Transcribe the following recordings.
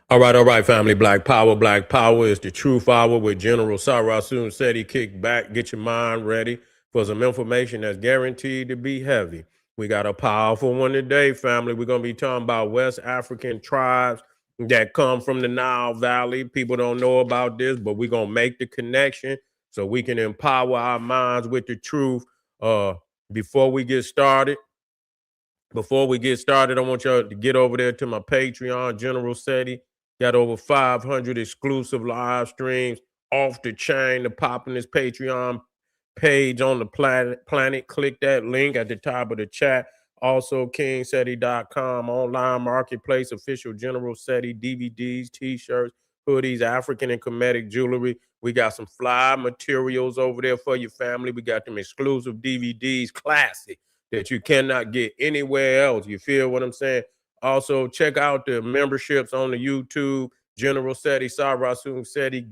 All right, family. Black Power is the truth hour with General Sarasun said he kick back, get your mind ready for some information that's guaranteed to be heavy. We got a powerful one today, family. We're going to be talking about West African tribes that come from the Nile Valley. People don't know about this, but we're going to make the connection so we can empower our minds with the truth. Uh, before we get started, I want y'all to get over there to my Patreon, General SETI. Got over 500 exclusive live streams off the chain to pop in this Patreon page on the planet. Click that link at the top of the chat. Also, kingseti.com, online marketplace, official General SETI, DVDs, t-shirts, hoodies, African and Kemetic jewelry. We got some fly materials over there for your family. We got them exclusive DVDs, classic, that you cannot get anywhere else. You feel what I'm saying? Also, check out the memberships on the YouTube. General SETI, Sarasun SETI,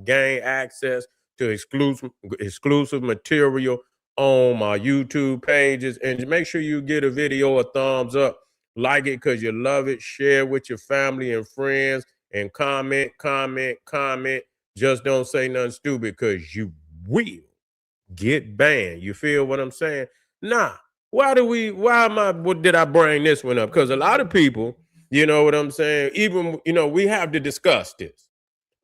gain access to exclusive material on my YouTube pages. And make sure you get a video a thumbs up. Like it because you love it. Share with your family and friends. And comment. Just don't say nothing stupid because you will get banned. You feel what I'm saying? Nah. What did I bring this one up? Because a lot of people, you know what I'm saying? Even, we have to discuss this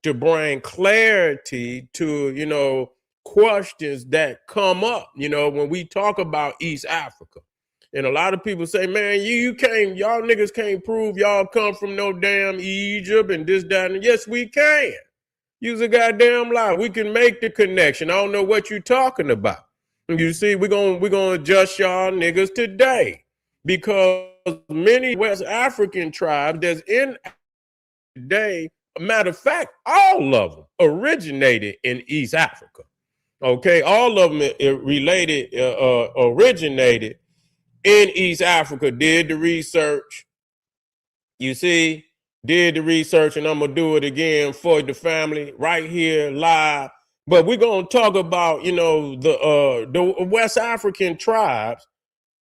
to bring clarity to, questions that come up, when we talk about East Africa. And a lot of people say, man, y'all niggas can't prove y'all come from no damn Egypt and this, that, and yes, we can. Use a goddamn lie. We can make the connection. I don't know what you're talking about. You see, we're gonna adjust y'all niggas today because many West African tribes that's in today, matter of fact, all of them originated in East Africa. Okay, all of them originated in East Africa. Did the research. You see, did the research, and I'm gonna do it again for the family right here live. But we're gonna talk about, the West African tribes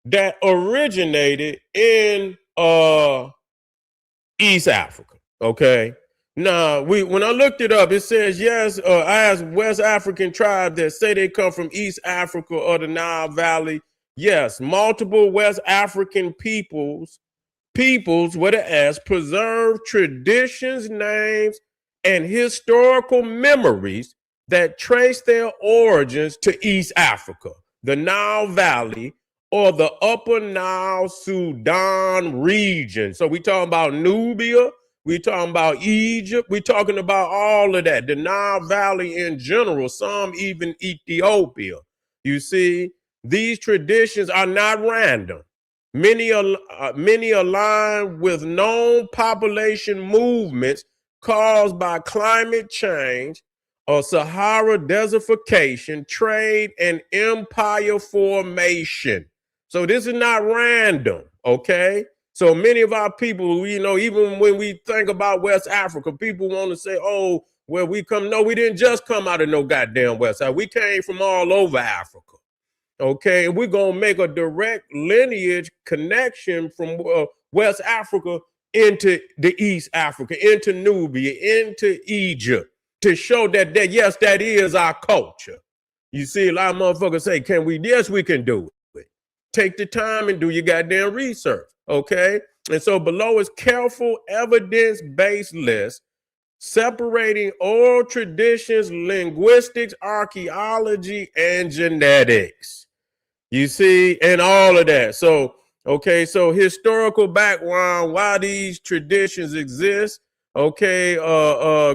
that originated in East Africa. Okay. Now, when I looked it up, it says yes. I asked West African tribes that say they come from East Africa or the Nile Valley. Yes, multiple West African peoples with an S, preserve traditions, names, and historical memories that trace their origins to East Africa, the Nile Valley, or the Upper Nile Sudan region. So we talking about Nubia, we talking about Egypt, we talking about all of that, the Nile Valley in general, some even Ethiopia. You see, these traditions are not random. Many align with known population movements caused by climate change or Sahara desertification, trade, and empire formation. So this is not random, okay? So many of our people, even when we think about West Africa, people want to say, oh, where we come. No, we didn't just come out of no goddamn West Africa. We came from all over Africa. Okay, and we're going to make a direct lineage connection from West Africa into the East Africa, into Nubia, into Egypt, to show that yes, that is our culture. You see, a lot of motherfuckers say, can we? Yes, we can do it. Take the time and do your goddamn research, okay? And so below is careful evidence-based list separating oral traditions, linguistics, archaeology, and genetics. You see, and all of that. So, okay, so historical background, why these traditions exist. Okay,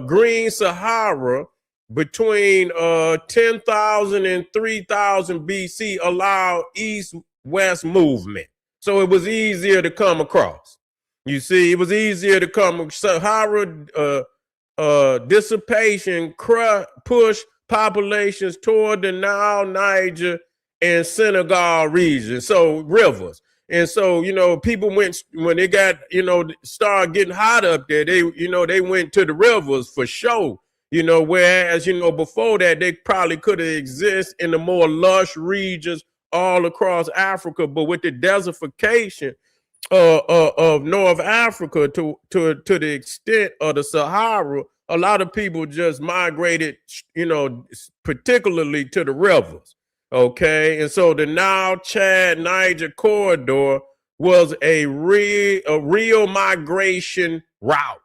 Green Sahara between 10,000 and 3,000 BC allowed east-west movement. So it was easier to come across. You see, it was easier to come. Sahara dissipation push populations toward the Nile, Niger, and Senegal region, so rivers. And so, people went, when they got, started getting hot up there, they went to the rivers for sure, whereas, before that, they probably could have existed in the more lush regions all across Africa. But with the desertification, of North Africa to the extent of the Sahara, a lot of people just migrated, particularly to the rivers. Okay, and so the Nile, Chad, Niger corridor was a real migration route.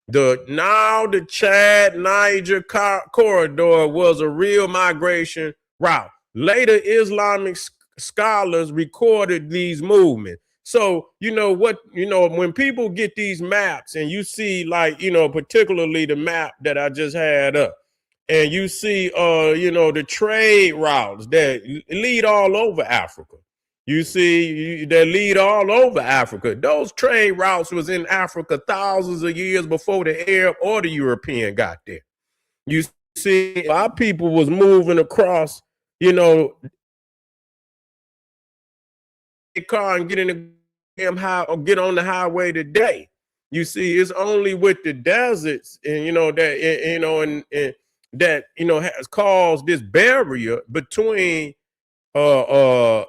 The Nile, the Chad, Niger corridor was a real migration route. Later Islamic scholars recorded these movements. So, when people get these maps and you see, like, particularly the map that I just had up, and you see, the trade routes that lead all over Africa. You see, that lead all over Africa. Those trade routes was in Africa thousands of years before the Arab or the European got there. You see, our people was moving across, a car and get in the damn high or get on the highway today. You see, it's only with the deserts, and that has caused this barrier between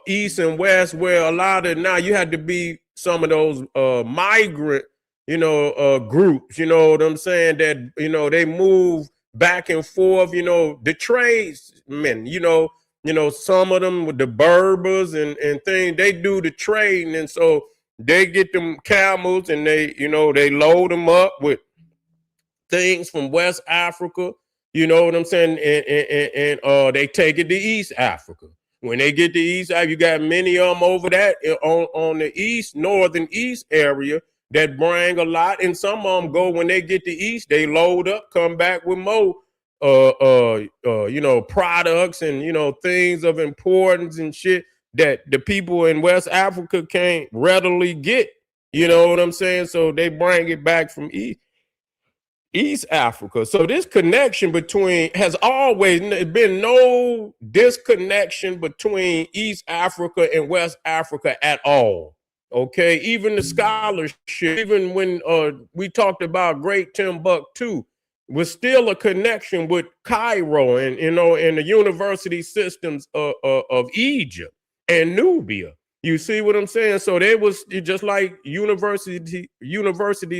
east and west, where a lot of now you had to be some of those migrant groups, you know what I'm saying, that they move back and forth, the tradesmen, some of them with the Berbers and things, they do the trading, and so they get them camels and they load them up with things from West Africa, you know what I'm saying, and they take it to East Africa. When they get to East Africa, you got many of them over that on the northern East area that bring a lot, and some of them go, when they get to East, they load up, come back with more products and things of importance and shit that the people in West Africa can't readily get. You know what I'm saying? So they bring it back from East Africa. So this connection between has always been no disconnection between East Africa and West Africa at all. Okay, even the scholarship, even when we talked about Great Timbuktu, was still a connection with Cairo and the university systems of Egypt and Nubia. You see what I'm saying? So they was just like universities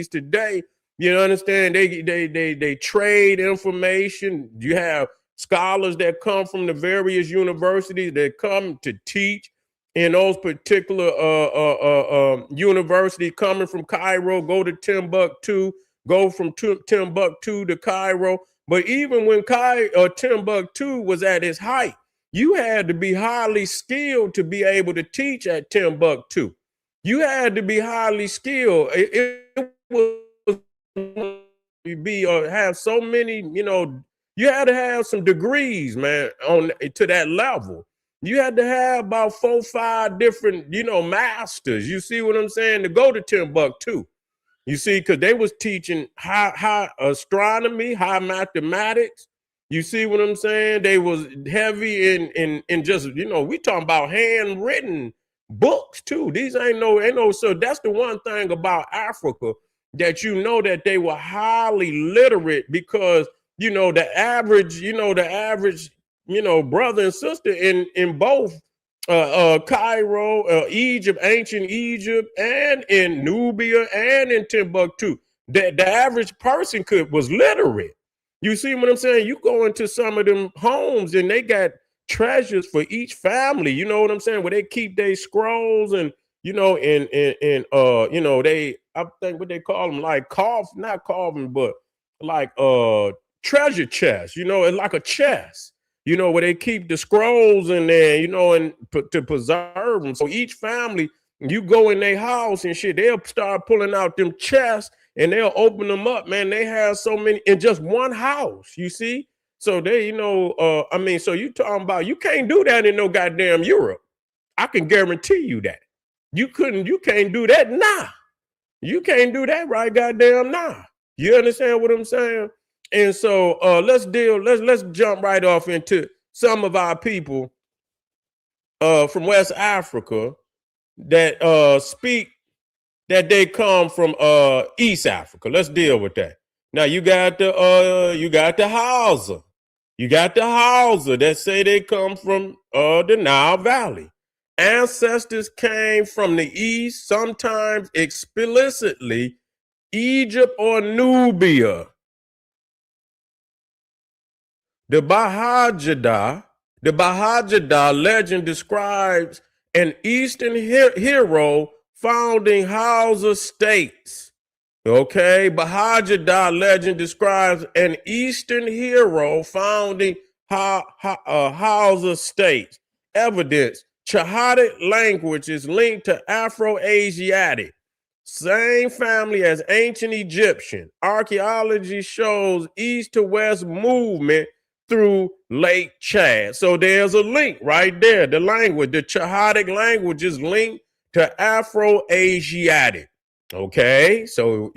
today. You understand? They trade information. You have scholars that come from the various universities that come to teach in those particular universities. Coming from Cairo, go to Timbuktu, go from Timbuktu to Cairo. But even when Timbuktu was at its height, you had to be highly skilled to be able to teach at Timbuktu. You had to be highly skilled. It was have so many, you had to have some degrees, man, on to that level. You had to have about 4 or 5 different, masters. You see what I'm saying? To go to Timbuktu. You see, because they was teaching high astronomy, high mathematics. You see what I'm saying? They was heavy in just, we talking about handwritten books too. These ain't no. So that's the one thing about Africa, that that they were highly literate, because the average brother and sister in both Cairo, Egypt, ancient Egypt, and in Nubia and in Timbuktu, that the average person was literate. You see what I'm saying? You go into some of them homes and they got treasures for each family. You know what I'm saying? Where they keep their scrolls and they, I think what they call them, like not carving, but like treasure chests. It's like a chest. Where they keep the scrolls in there, and to preserve them. So each family, you go in their house and shit, they'll start pulling out them chests and they'll open them up, man. They have so many in just one house, you see? So they, so you talking about, you can't do that in no goddamn Europe. I can guarantee you that. You can't do that now. You can't do that right goddamn now. You understand what I'm saying? And so let's jump right off into some of our people from West Africa that speak that they come from East Africa. Let's deal with that. Now you got the Hausa. You got the Hausa that say they come from the Nile Valley. Ancestors came from the east, sometimes explicitly Egypt or Nubia. The Baha'u'llah legend describes an Eastern hero founding Hausa states. Okay, Baha'u'llah legend describes an Eastern hero founding Hausa states. Evidence: Chahadic language is linked to Afro-Asiatic, same family as ancient Egyptian. Archaeology shows east to west movement through Lake Chad. So there's a link right there. The language, the Chahadic language is linked to Afro-Asiatic. Okay, so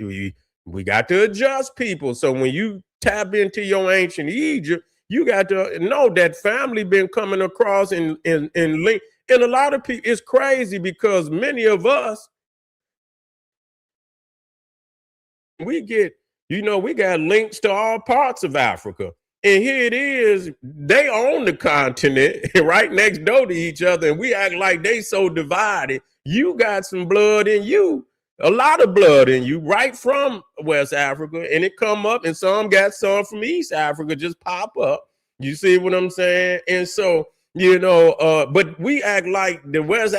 we got to adjust people. So when you tap into your ancient Egypt, you got to know that family been coming across in link. And a lot of people, it's crazy because many of us, we get, we got links to all parts of Africa. And here it is, they own the continent right next door to each other, and we act like they so divided. You got some blood in you, a lot of blood in you, right from West Africa, and it come up, and some got some from East Africa just pop up. You see what I'm saying? And so, but we act like the West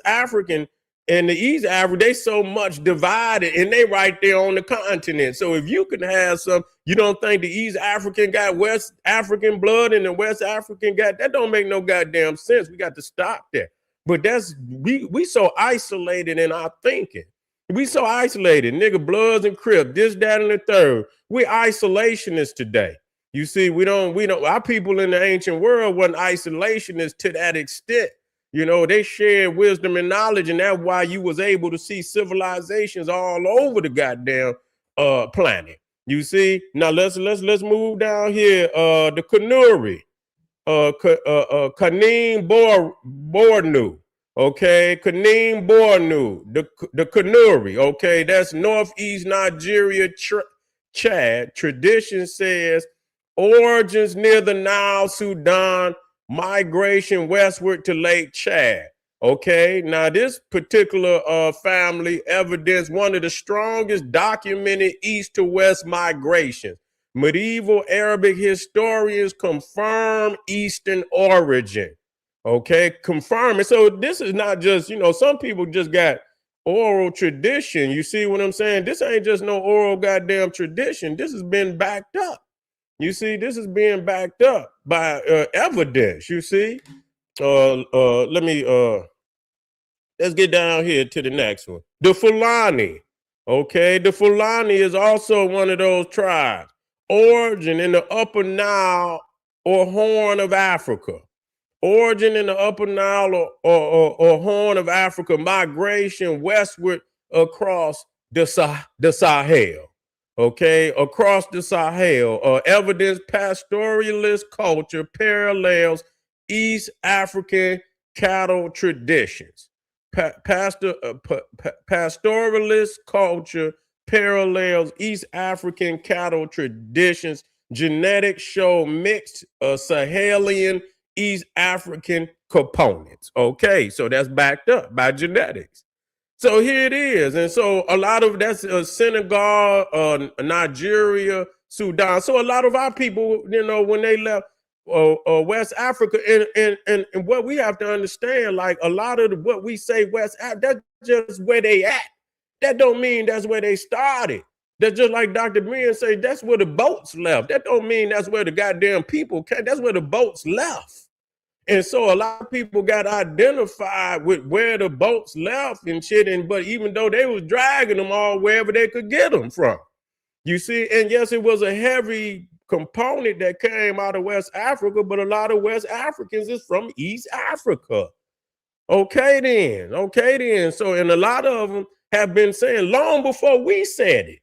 African and the East Africa, they so much divided, and they right there on the continent. So if you can have some, you don't think the East African got West African blood and the West African got, that don't make no goddamn sense. We got to stop that. But that's, we so isolated in our thinking. We so isolated, nigga, Bloods and Crips, this, that, and the third. We're isolationists today. You see, we don't, our people in the ancient world wasn't isolationists to that extent. They shared wisdom and knowledge, and that's why you was able to see civilizations all over the goddamn planet. You see, now let's move down here. The Kanuri, Kanim Bornu, okay, Kanim Bornu, the Kanuri, okay, that's northeast Nigeria, Chad. Tradition says origins near the Nile, Sudan. Migration westward to Lake Chad. Okay, now this particular family evidence one of the strongest documented east to west migrations. Medieval Arabic historians confirm Eastern origin. Okay, confirm it. So this is not just, some people just got oral tradition. You see what I'm saying? This ain't just no oral goddamn tradition. This has been backed up. You see, this is being backed up by evidence. You see, let's get down here to the next one. The Fulani. Okay, the Fulani is also one of those tribes. Origin in the Upper Nile or Horn of Africa. Origin in the Upper Nile or Horn of Africa. Migration westward across the Sahel. Okay, across the Sahel, evidence pastoralist culture parallels East African cattle traditions. Pastoralist culture parallels East African cattle traditions. Genetics show mixed Sahelian East African components. Okay, so that's backed up by genetics. So here it is. And so a lot of that's Senegal, Nigeria, Sudan. So a lot of our people, when they left West Africa, and what we have to understand, like a lot of what we say West Africa, that's just where they at. That don't mean that's where they started. That's just like Dr. Brian say, that's where the boats left. That don't mean that's where the goddamn people came. That's where the boats left. And so a lot of people got identified with where the boats left and shit. But even though they was dragging them all wherever they could get them from, you see, and yes, it was a heavy component that came out of West Africa, but a lot of West Africans is from East Africa. Okay, then. So, and a lot of them have been saying long before we said it.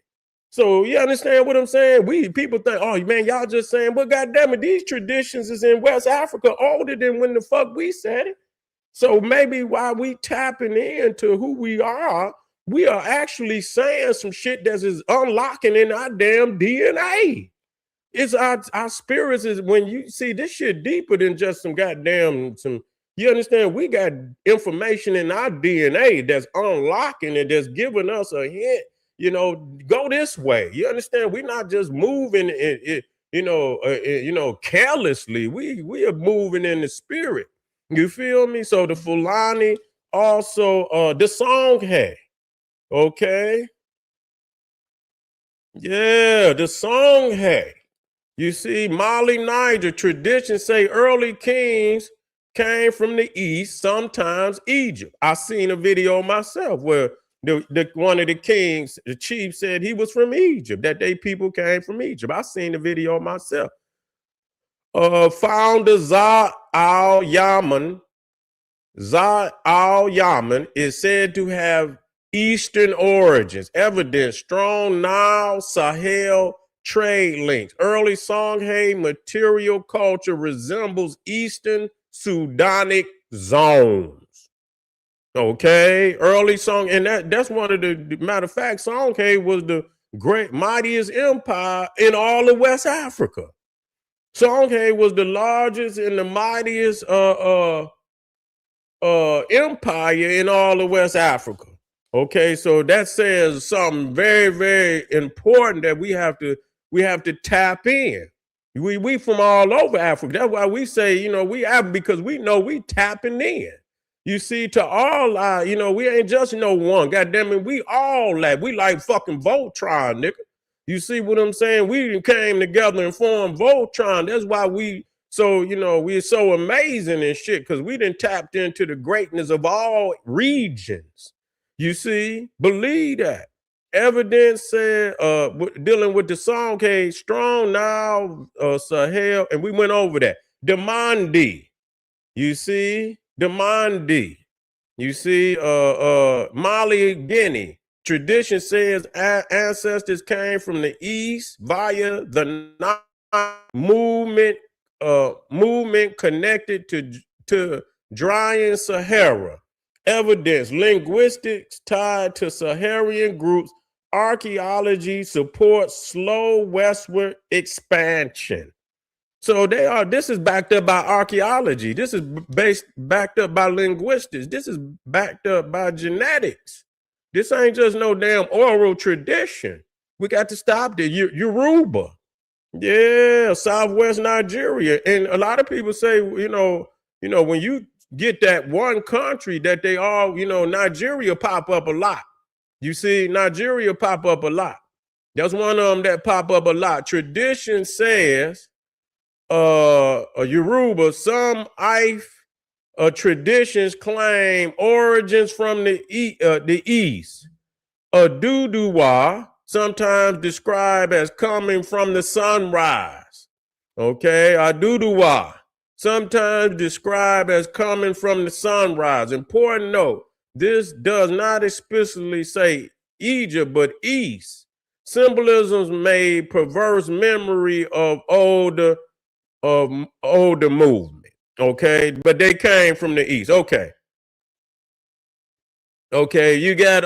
So you understand what I'm saying? People think, oh man, y'all just saying, but goddamn it, these traditions is in West Africa older than when the fuck we said it. So maybe while we tapping into who we are actually saying some shit that is unlocking in our damn DNA. It's our spirits is when you see this shit deeper than just some goddamn some You understand? We got information in our DNA that's unlocking it, that's giving us a hint, go this way. You understand? We're not just moving it, carelessly. We are moving in the spirit. You feel me? So the Fulani, also the Songhay, okay? Yeah, the Songhay. You see, Mali, Niger, traditions say early kings came from the east, sometimes Egypt. I seen a video myself where one of the kings, the chief, said he was from Egypt, that they people came from Egypt. I seen the video myself. Founder Za al Yaman is said to have Eastern origins, evidence strong Nile Sahel trade links. Early Songhay material culture resembles Eastern Sudanic zones. Okay, early Song, and that's one of the matter of fact, Songhay was the mightiest empire in all of West Africa. Songhay was the largest and the mightiest empire in all of West Africa. Okay, so that says something very, very important that we have to tap in. We from all over Africa. That's why we say, we have, because we know we tapping in. You see, to all our, we ain't just no one. God damn it, we all that. We like fucking Voltron, nigga. You see what I'm saying? We came together and formed Voltron. That's why we're so amazing and shit, because we done tapped into the greatness of all regions. You see, believe that. Evidence said, dealing with the Songhay, strong Nile, Sahel, and we went over that. Demandi, you see, Demandi, you see, Mali, Guinea. Tradition says ancestors came from the east via the Nile movement connected to drying Sahara. Evidence, linguistics tied to Saharan groups. Archaeology supports slow westward expansion. So this is backed up by archaeology. This is backed up by linguistics. This is backed up by genetics. This ain't just no damn oral tradition. We got to stop the Yoruba. Yeah, Southwest Nigeria. And a lot of people say, when you get that one country that they all, Nigeria pop up a lot. You see, Nigeria pop up a lot. That's one of them that pop up a lot. Tradition says, Yoruba, some traditions claim origins from the east. Duduwa, sometimes described as coming from the sunrise. Okay, Aduduwa, sometimes described as coming from the sunrise. Important note, this does not explicitly say Egypt, but east. Symbolisms may perverse memory of older movement. Okay, but they came from the east. Okay. Okay, you got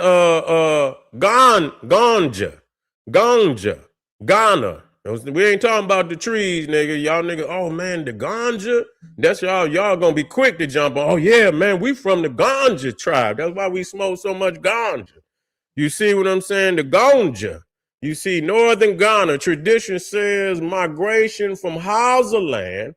Ganja, Ghana. We ain't talking about the trees, nigga. Y'all nigga, oh man, the ganja. That's y'all gonna be quick to jump on. Oh yeah, man, we from the ganja tribe. That's why we smoke so much ganja. You see what I'm saying? The ganja. You see, northern Ghana, tradition says migration from Hausaland,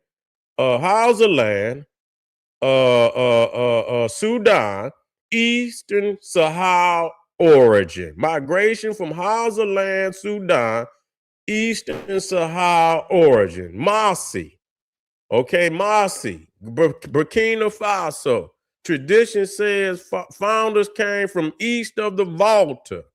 Sudan, Eastern Sahel origin. Migration from Hausaland, Sudan, Eastern Sahel origin. Masi. Okay, Masi. Burkina Faso. Tradition says founders came from east of the Volta,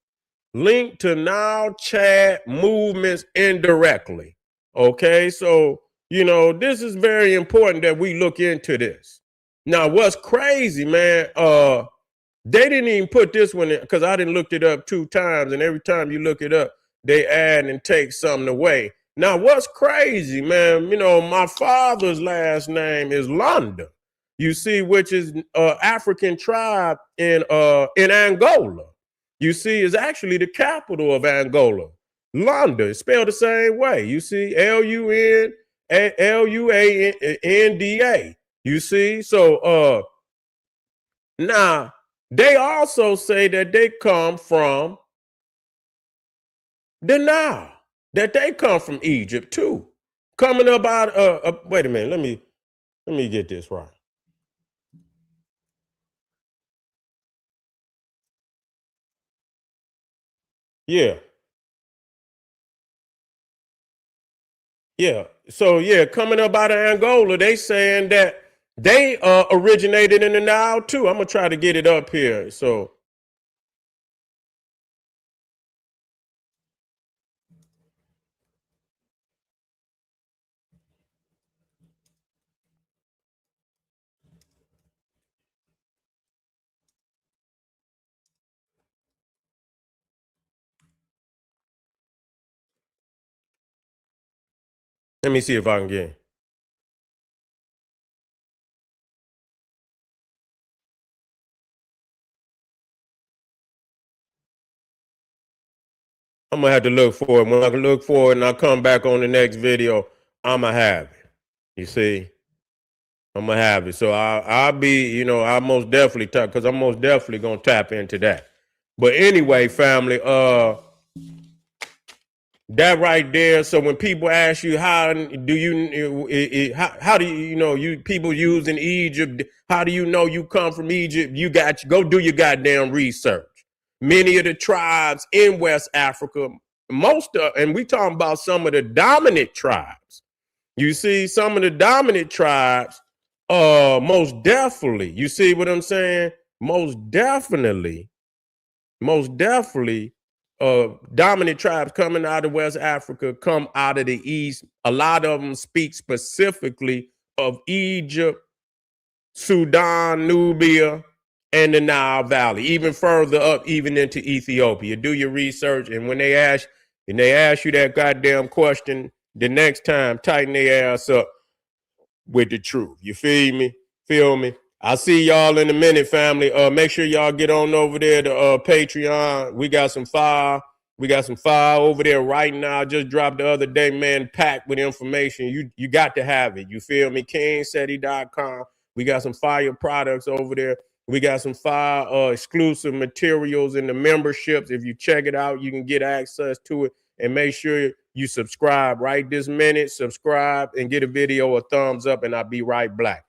linked to Nile Chad movements indirectly. Okay, so, this is very important that we look into this. Now, what's crazy, man, they didn't even put this one in, because I didn't look it up 2 times, and every time you look it up, they add and take something away. Now, what's crazy, man, my father's last name is Lunda, you see, which is African tribe in Angola. You see, is actually the capital of Angola. Lunda is spelled the same way. You see, Luanda. You see? So now they also say that they come from the Nile, that they come from Egypt too. Coming up out wait a minute, let me get this right. Yeah. Yeah. So yeah, coming up out of Angola, they saying that they originated in the Nile too. I'm gonna try to get it up here. So let me see if I can get it. I'm gonna have to look for it. When I can look for it and I come back on the next video, I'ma have it. You see? I'm gonna have it. So I'll be, I most definitely tap because I'm most definitely gonna tap into that. But anyway, family, that right there. So when people ask you how do you how do you people using Egypt? How do you know you come from Egypt? You got go do your goddamn research. Many of the tribes in West Africa, and we talking about some of the dominant tribes. You see, some of the dominant tribes, most definitely. You see what I'm saying? Most definitely, dominant tribes coming out of West Africa come out of the East. A lot of them speak specifically of Egypt, Sudan, Nubia, and the Nile Valley, even further up, even into Ethiopia. Do your research, and when they ask you that goddamn question, the next time, tighten their ass up with the truth. You feel me? Feel me? I'll see y'all in a minute, family. Make sure y'all get on over there to Patreon. We got some fire. We got some fire over there right now. I just dropped the other day, man, packed with information. You got to have it. You feel me? KingSeti.com. We got some fire products over there. We got some fire exclusive materials in the memberships. If you check it out, you can get access to it. And make sure you subscribe right this minute. Subscribe and get a video a thumbs up, and I'll be right back.